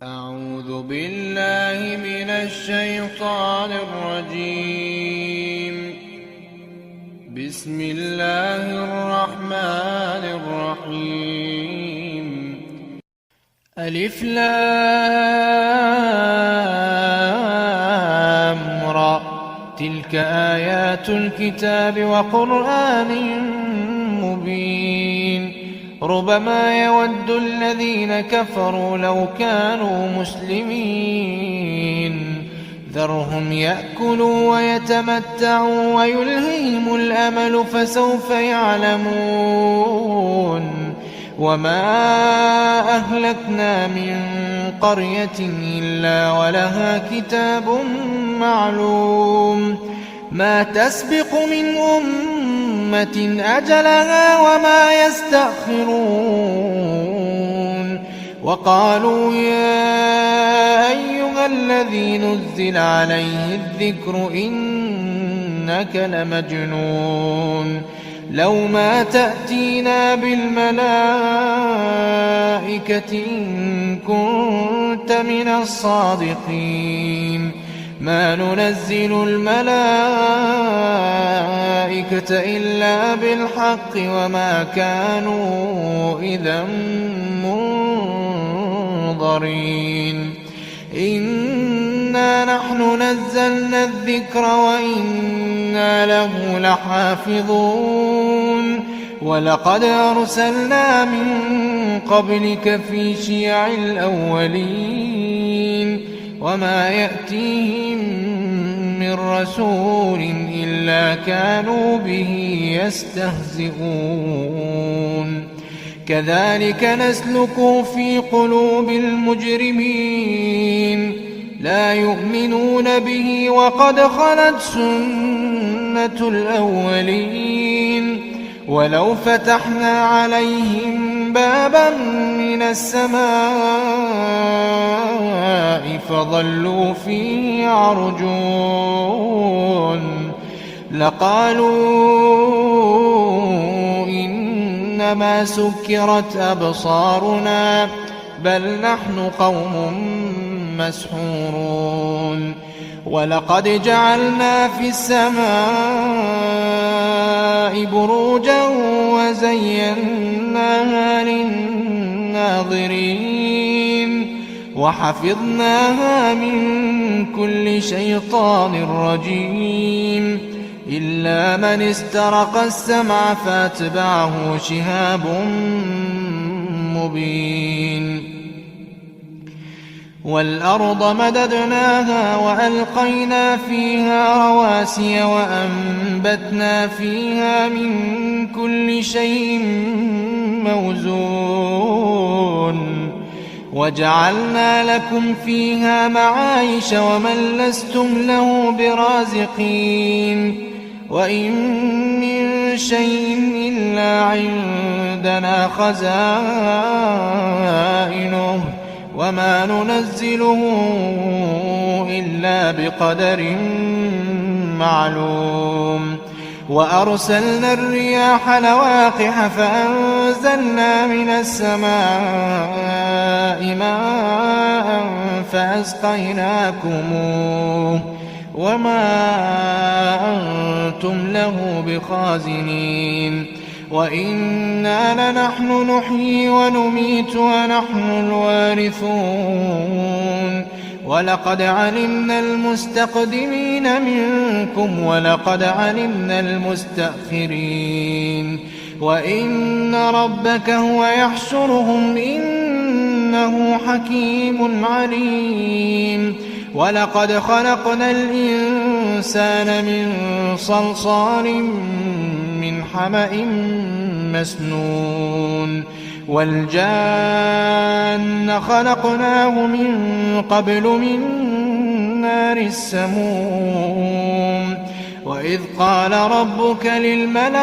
أعوذ بالله من الشيطان الرجيم. بسم الله الرحمن الرحيم. ألف لام را، تلك آيات الكتاب وقرآن مبين. ربما يود الذين كفروا لو كانوا مسلمين. ذرهم يأكلوا ويتمتعوا ويلههم الأمل فسوف يعلمون. وما أهلكنا من قرية إلا ولها كتاب معلوم. ما تسبق من أمة أجلها وما يستأخرون. وقالوا يا أيها الذي نزل عليه الذكر إنك لمجنون. لو ما تأتينا بالملائكة إن كنت من الصادقين. ما ننزل الملائكة إلا بالحق وما كانوا إذا منظرين. إنا نحن نزلنا الذكر وإنا له لحافظون. ولقد أرسلنا من قبلك في شيع الأولين وما يأتيهم من رسول إلا كانوا به يستهزئون. كذلك نسلكه في قلوب المجرمين. لا يؤمنون به وقد خلت سنة الأولين. ولو فتحنا عليهم بابا من السماء فظلوا فيه يعرجون لقالوا إنما سكرت أبصارنا بل نحن قوم مسحورون. ولقد جعلنا في السماء بروجا وزيناها للناظرين وحفظناها من كل شيطان رجيم إلا من استرق السمع فاتبعه شهاب مبين. والأرض مددناها وألقينا فيها رواسي وأنبتنا فيها من كل شيء موزون. وجعلنا لكم فيها معايش ومن لستم له برازقين. وإن من شيء إلا عندنا خزائنه وما ننزله إلا بقدر معلوم. وأرسلنا الرياح لواقح فأنزلنا من السماء ماء فأسقيناكموه وما أنتم له بخازنين. وإنا لنحن نحيي ونميت ونحن الوارثون. ولقد علمنا المستقدمين منكم ولقد علمنا المستأخرين. وإن ربك هو يحشرهم إنه حكيم عليم. ولقد خلقنا الإنسان من صلصال من حمأ مسنون. والجان خلقناه من قبل من نار السموم. وإذ قال ربك للملائكة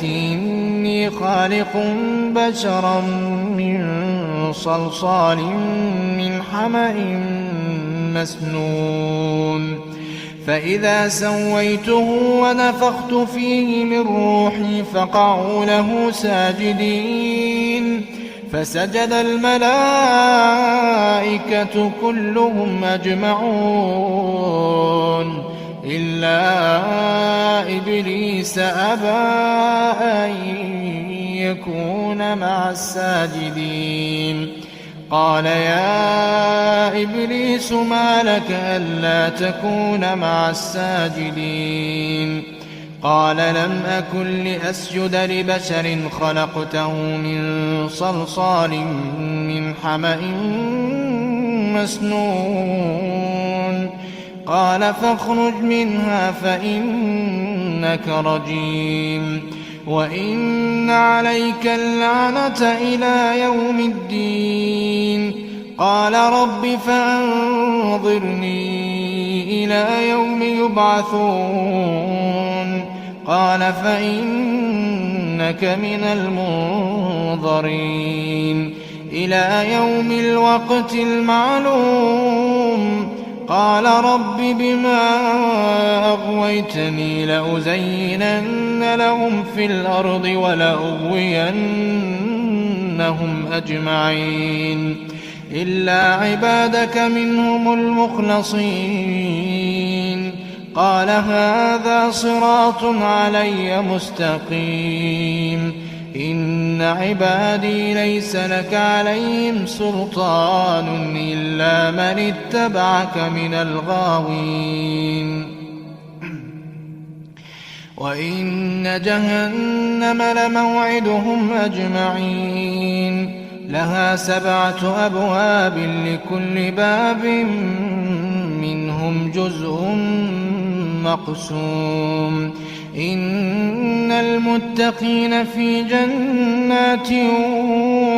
إني خالق بشرا من صلصال من حمأ مسنون. فإذا سويته ونفخت فيه من روحي فقعوا له ساجدين. فسجد الملائكة كلهم أجمعون إلا إبليس أبى أن يكون مع الساجدين. قال يا إبليس ما لك ألا تكون مع الساجدين؟ قال لم أكن لأسجد لبشر خلقته من صلصال من حمأ مسنون. قال فاخرج منها فإنك رجيم وإن عليك اللعنة إلى يوم الدين. قال رب فأنظرني إلى يوم يبعثون. قال فإنك من المنظرين إلى يوم الوقت المعلوم. قال رب بما أغويتني لأزينن لهم في الأرض ولأغوينهم أجمعين إلا عبادك منهم المخلصين. قال هذا صراط علي مستقيم إن عبادي ليس لك عليهم سلطان إلا من اتبعك من الغاوين. وإن جهنم لموعدهم أجمعين لها 7 أبواب لكل باب منهم جزء مقسوم. إن المتقين في جنات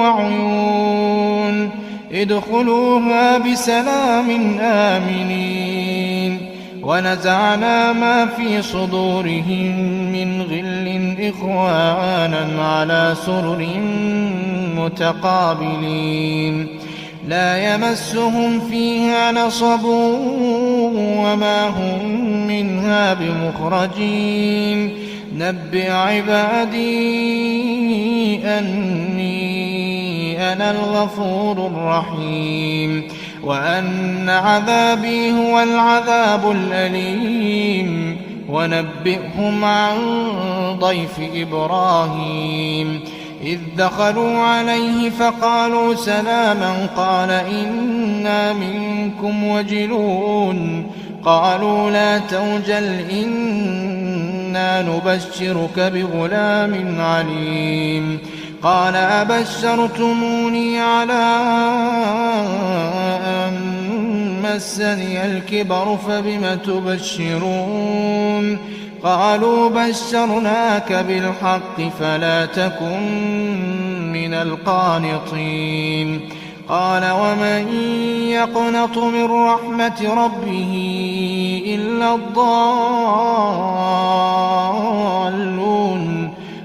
وعيون ادخلوها بسلام آمنين. ونزعنا ما في صدورهم من غل إخوانا على سرر متقابلين لا يمسهم فيها نصب وما هم منها بمخرجين. نبئ عبادي أني أنا الغفور الرحيم وأن عذابي هو العذاب الأليم. ونبئهم عن ضيف إبراهيم إذ دخلوا عليه فقالوا سلاما قال إنا منكم وجلون. قالوا لا توجل إنا نبشرك بغلام عليم. قال أبشرتموني على أن مسني الكبر فبم تبشرون؟ قالوا بشرناك بالحق فلا تكن من القانطين. قال ومن يقنط من رحمة ربه إلا الضالون.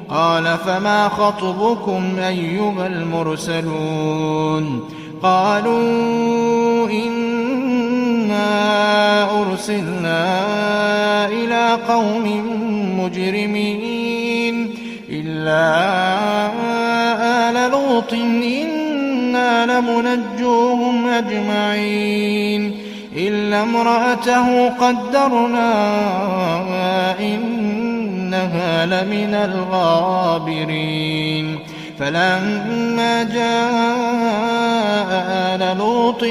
قال فما خطبكم أيها المرسلون؟ قالوا إنا أرسلنا إلى قوم مجرمين إلا آل لوط إنا لمنجوهم أجمعين إلا امرأته قدرنا إنها لمن الغابرين. فلما جاء آل لوط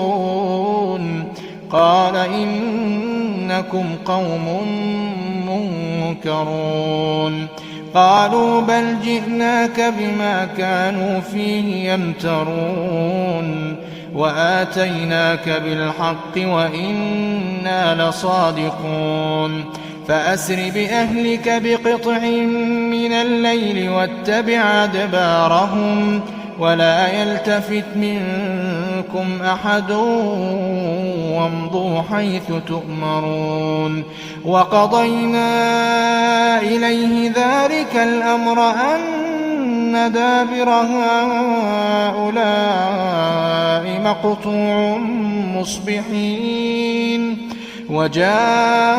المرسلون قال إنكم قوم منكرون. قالوا بل جئناك بما كانوا فيه يمترون وآتيناك بالحق وإنا لصادقون. فأسر بأهلك بقطع من الليل واتبع أدبارهم ولا يلتفت منكم أحد وامضوا حيث تؤمرون. وقضينا إليه ذلك الأمر أن دابر هؤلاء مقطوع مصبحين. وجاء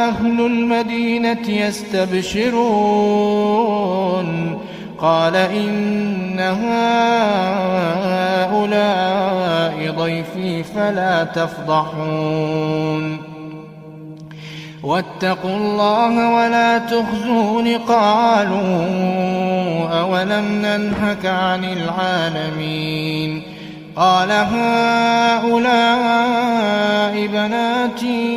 أهل المدينة يستبشرون قال إن هؤلاء ضيفي فلا تفضحون واتقوا الله ولا تخزون قالوا أولم ننهك عن العالمين قال هؤلاء بناتي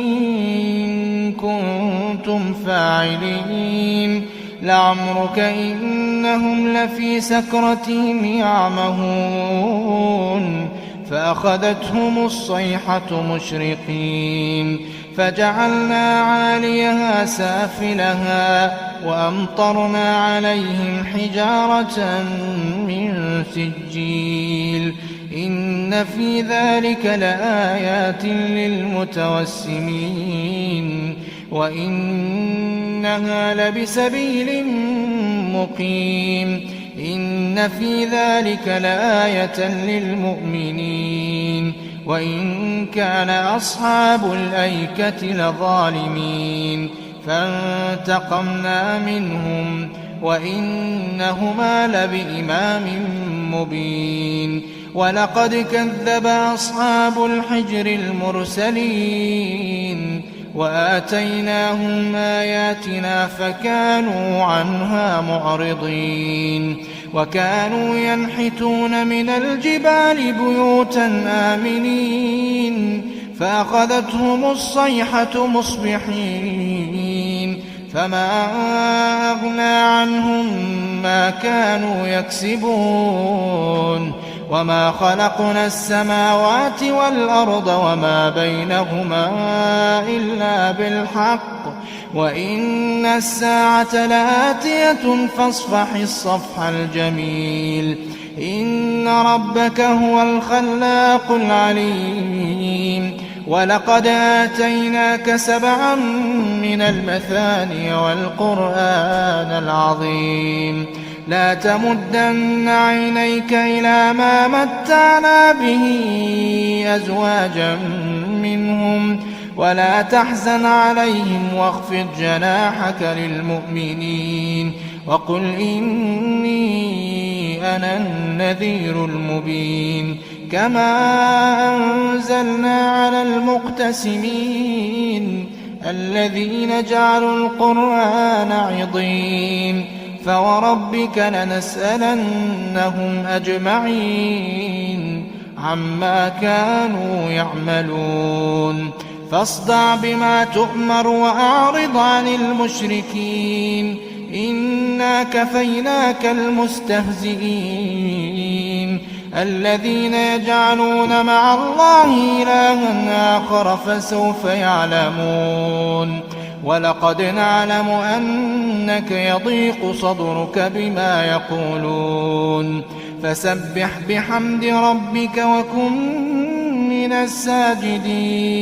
إن كنتم فاعلين لعمرك إنهم لفي سكرتهم يعمهون فأخذتهم الصيحة مشرقين فجعلنا عاليها سافلها وأمطرنا عليهم حجارة من سجيل إن في ذلك لآيات للمتوسمين وإنها لبسبيل مقيم إن في ذلك لآية للمؤمنين وإن كان أصحاب الأيكة لظالمين فانتقمنا منهم وإنهما لبإمام مبين ولقد كذب أصحاب الحجر المرسلين وآتيناهم آياتنا فكانوا عنها معرضين وكانوا ينحتون من الجبال بيوتا آمنين فأخذتهم الصيحة مصبحين فما أغنى عنهم ما كانوا يكسبون وما خلقنا السماوات والأرض وما بينهما إلا بالحق وإن الساعة لآتية فاصفح الصفح الجميل إن ربك هو الخلاق العليم ولقد آتيناك 7 من المثاني والقرآن العظيم لا تمدن عينيك إلى ما متعنا به أزواجا منهم ولا تحزن عليهم واخفض جناحك للمؤمنين وقل إني أنا النذير المبين كما أنزلنا على المقتسمين الذين جعلوا القرآن عضين فوربك لنسألنهم أجمعين عما كانوا يعملون فاصدع بما تؤمر وأعرض عن المشركين إنا كفيناك المستهزئين الذين يجعلون مع الله إلها آخر فسوف يعلمون ولقد نعلم أنك يضيق صدرك بما يقولون فسبح بحمد ربك وكن من الساجدين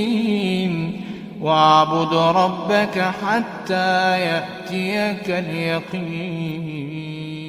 واعبد ربك حتى يأتيك اليقين.